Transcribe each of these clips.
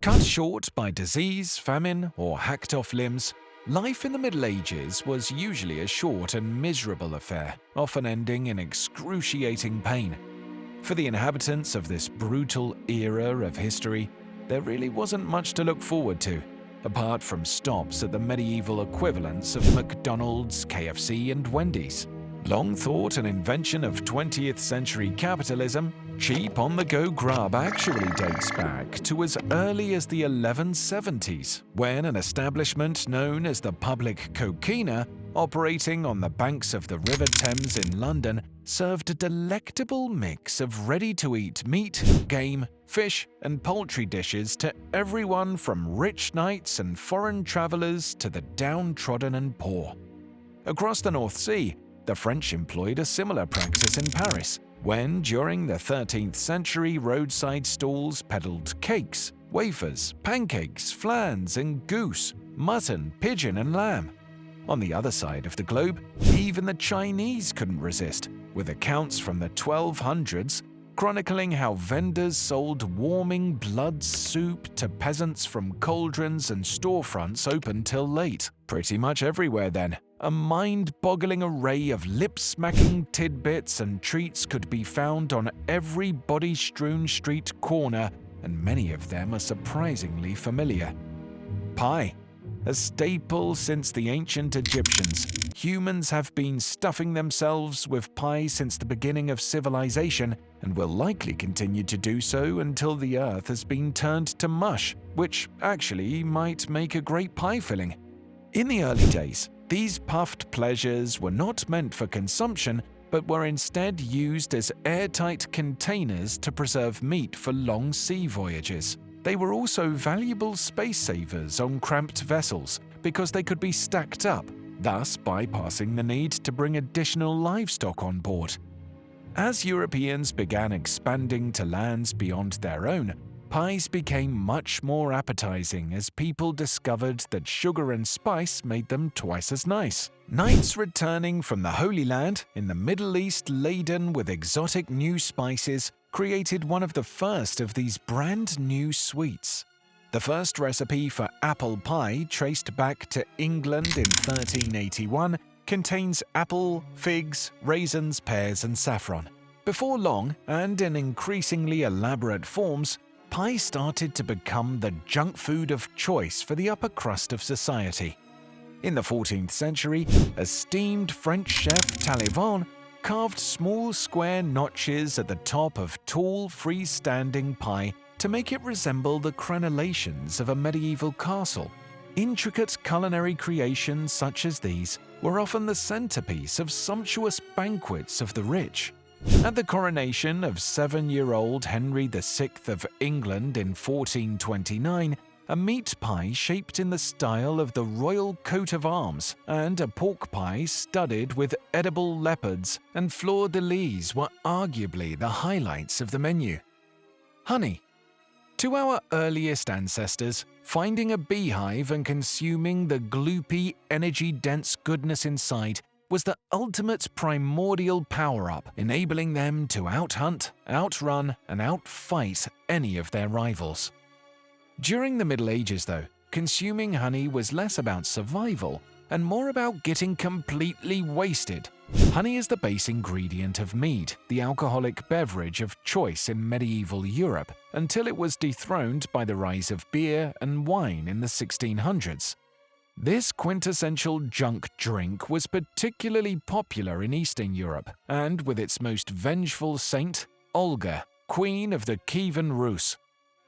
Cut short by disease, famine, or hacked-off limbs, life in the Middle Ages was usually a short and miserable affair, often ending in excruciating pain. For the inhabitants of this brutal era of history, there really wasn't much to look forward to, apart from stops at the medieval equivalents of McDonald's, KFC, and Wendy's. Long thought an invention of 20th century capitalism, cheap on-the-go grub actually dates back to as early as the 1170s, when an establishment known as the Public Coquina, operating on the banks of the River Thames in London, served a delectable mix of ready-to-eat meat, game, fish, and poultry dishes to everyone from rich knights and foreign travellers to the downtrodden and poor. Across the North Sea, the French employed a similar practice in Paris, when during the 13th century roadside stalls peddled cakes, wafers, pancakes, flans, and goose, mutton, pigeon, and lamb. On the other side of the globe, even the Chinese couldn't resist, with accounts from the 1200s chronicling how vendors sold warming blood soup to peasants from cauldrons and storefronts open till late. Pretty much everywhere then, a mind-boggling array of lip-smacking tidbits and treats could be found on every body-strewn street corner, and many of them are surprisingly familiar. Pie. A staple since the ancient Egyptians, humans have been stuffing themselves with pie since the beginning of civilization and will likely continue to do so until the earth has been turned to mush, which actually might make a great pie filling. In the early days, these puffed pleasures were not meant for consumption, but were instead used as airtight containers to preserve meat for long sea voyages. They were also valuable space savers on cramped vessels because they could be stacked up, thus bypassing the need to bring additional livestock on board. As Europeans began expanding to lands beyond their own, pies became much more appetizing as people discovered that sugar and spice made them twice as nice. Knights returning from the Holy Land in the Middle East laden with exotic new spices created one of the first of these brand new sweets. The first recipe for apple pie, traced back to England in 1381, contains apple, figs, raisins, pears, and saffron. Before long, and in increasingly elaborate forms, pie started to become the junk food of choice for the upper crust of society. In the 14th century, esteemed French chef Taillevent carved small square notches at the top of tall, freestanding pie to make it resemble the crenellations of a medieval castle. Intricate culinary creations such as these were often the centerpiece of sumptuous banquets of the rich. At the coronation of 7-year-old Henry VI of England in 1429, a meat pie shaped in the style of the royal coat of arms and a pork pie studded with edible leopards and fleur-de-lis were arguably the highlights of the menu. Honey. To our earliest ancestors, finding a beehive and consuming the gloopy, energy-dense goodness inside was the ultimate primordial power-up, enabling them to outhunt, outrun, and outfight any of their rivals. During the Middle Ages, though, consuming honey was less about survival and more about getting completely wasted. Honey is the base ingredient of mead, the alcoholic beverage of choice in medieval Europe, until it was dethroned by the rise of beer and wine in the 1600s. This quintessential junk drink was particularly popular in Eastern Europe, and with its most vengeful saint, Olga, Queen of the Kievan Rus.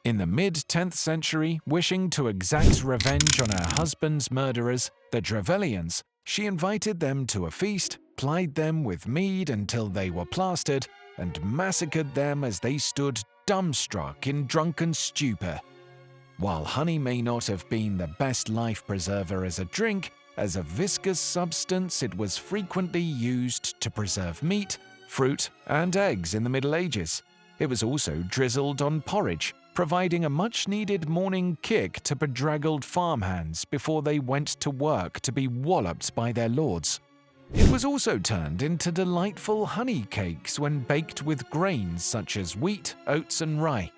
In the mid-10th century, wishing to exact revenge on her husband's murderers, the Trevelyan's, she invited them to a feast, plied them with mead until they were plastered, and massacred them as they stood dumbstruck in drunken stupor. While honey may not have been the best life preserver as a drink, as a viscous substance it was frequently used to preserve meat, fruit, and eggs in the Middle Ages. It was also drizzled on porridge, providing a much-needed morning kick to bedraggled farmhands before they went to work to be walloped by their lords. It was also turned into delightful honey cakes when baked with grains such as wheat, oats, and rye.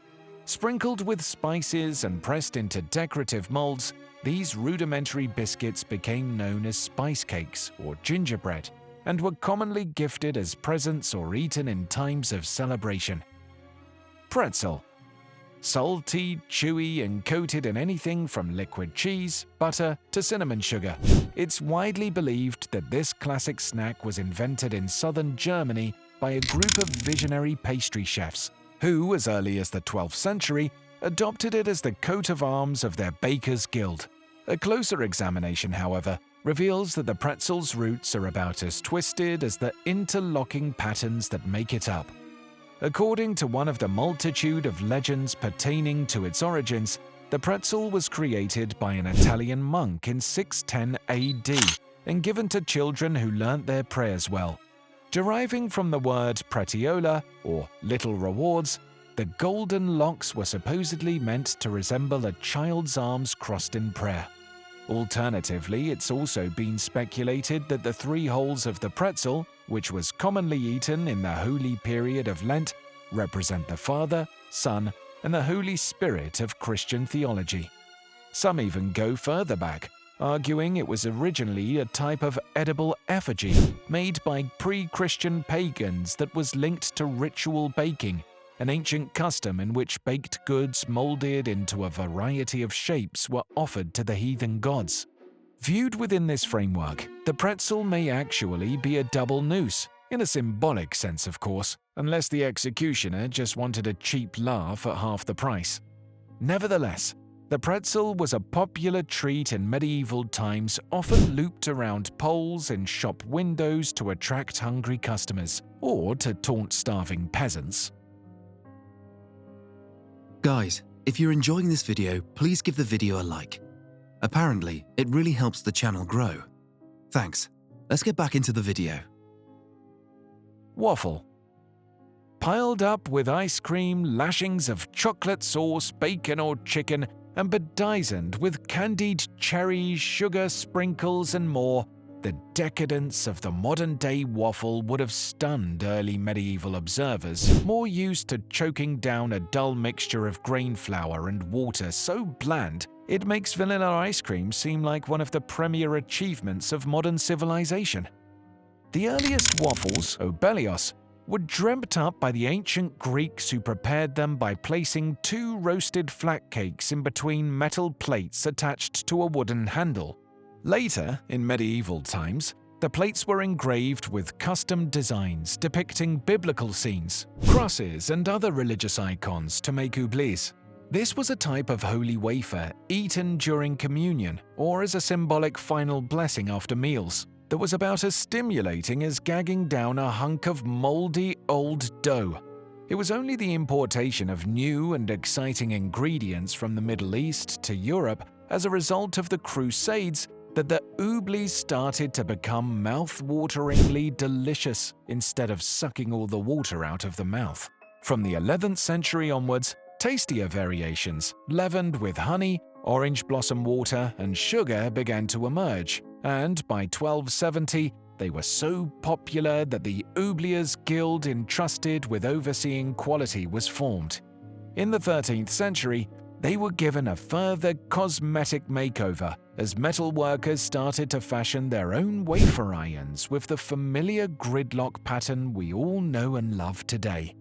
Sprinkled with spices and pressed into decorative molds, these rudimentary biscuits became known as spice cakes or gingerbread and were commonly gifted as presents or eaten in times of celebration. Pretzel. Salty, chewy, and coated in anything from liquid cheese, butter, to cinnamon sugar. It's widely believed that this classic snack was invented in southern Germany by a group of visionary pastry chefs, who, as early as the 12th century, adopted it as the coat of arms of their Bakers' Guild. A closer examination, however, reveals that the pretzel's roots are about as twisted as the interlocking patterns that make it up. According to one of the multitude of legends pertaining to its origins, the pretzel was created by an Italian monk in 610 AD and given to children who learnt their prayers well. Deriving from the word pretiola, or little rewards, the golden locks were supposedly meant to resemble a child's arms crossed in prayer. Alternatively, it's also been speculated that the 3 holes of the pretzel, which was commonly eaten in the holy period of Lent, represent the Father, Son, and the Holy Spirit of Christian theology. Some even go further back, arguing it was originally a type of edible effigy made by pre-Christian pagans that was linked to ritual baking, an ancient custom in which baked goods molded into a variety of shapes were offered to the heathen gods. Viewed within this framework, the pretzel may actually be a double noose, in a symbolic sense of course, unless the executioner just wanted a cheap laugh at half the price. Nevertheless, the pretzel was a popular treat in medieval times, often looped around poles in shop windows to attract hungry customers, or to taunt starving peasants. Guys, if you're enjoying this video, please give the video a like. Apparently, it really helps the channel grow. Thanks. Let's get back into the video. Waffle. Piled up with ice cream, lashings of chocolate sauce, bacon or chicken, and bedizened with candied cherries, sugar, sprinkles, and more, the decadence of the modern-day waffle would have stunned early medieval observers, more used to choking down a dull mixture of grain flour and water so bland it makes vanilla ice cream seem like one of the premier achievements of modern civilization. The earliest waffles, obelios, were dreamt up by the ancient Greeks who prepared them by placing 2 roasted flat cakes in between metal plates attached to a wooden handle. Later, in medieval times, the plates were engraved with custom designs depicting biblical scenes, crosses, and other religious icons to make oublis. This was a type of holy wafer eaten during communion or as a symbolic final blessing after meals that was about as stimulating as gagging down a hunk of moldy old dough. It was only the importation of new and exciting ingredients from the Middle East to Europe as a result of the Crusades that the oublis started to become mouth-wateringly delicious instead of sucking all the water out of the mouth. From the 11th century onwards, tastier variations, leavened with honey, orange blossom water, and sugar began to emerge, and by 1270, they were so popular that the Oubliers Guild entrusted with overseeing quality was formed. In the 13th century, they were given a further cosmetic makeover as metal workers started to fashion their own wafer irons with the familiar gridlock pattern we all know and love today.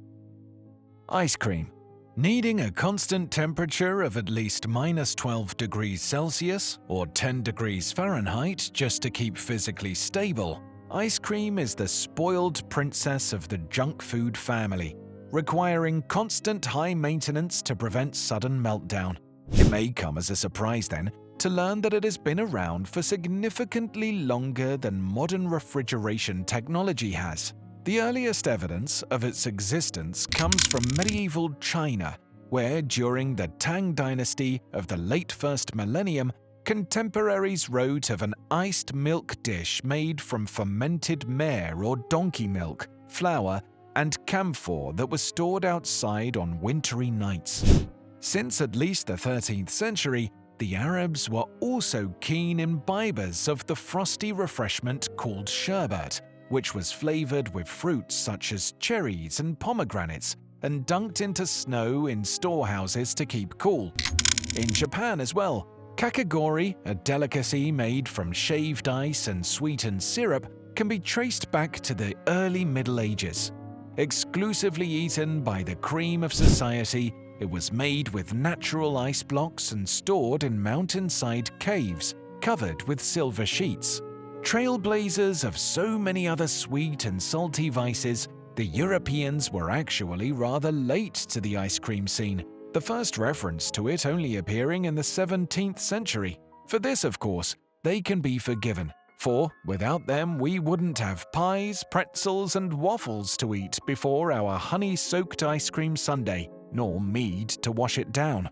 Ice cream. Needing a constant temperature of at least -12 degrees Celsius or 10 degrees Fahrenheit just to keep physically stable, ice cream is the spoiled princess of the junk food family, requiring constant high maintenance to prevent sudden meltdown. It may come as a surprise then to learn that it has been around for significantly longer than modern refrigeration technology has. The earliest evidence of its existence comes from medieval China, where during the Tang dynasty of the late 1st millennium, contemporaries wrote of an iced milk dish made from fermented mare or donkey milk, flour, and camphor that was stored outside on wintry nights. Since at least the 13th century, the Arabs were also keen imbibers of the frosty refreshment called sherbet, which was flavored with fruits such as cherries and pomegranates, and dunked into snow in storehouses to keep cool. In Japan as well, kakigori, a delicacy made from shaved ice and sweetened syrup, can be traced back to the early Middle Ages. Exclusively eaten by the cream of society, it was made with natural ice blocks and stored in mountainside caves covered with silver sheets. Trailblazers of so many other sweet and salty vices, the Europeans were actually rather late to the ice cream scene, the first reference to it only appearing in the 17th century. For this, of course, they can be forgiven, for without them we wouldn't have pies, pretzels, and waffles to eat before our honey-soaked ice cream sundae, nor mead to wash it down.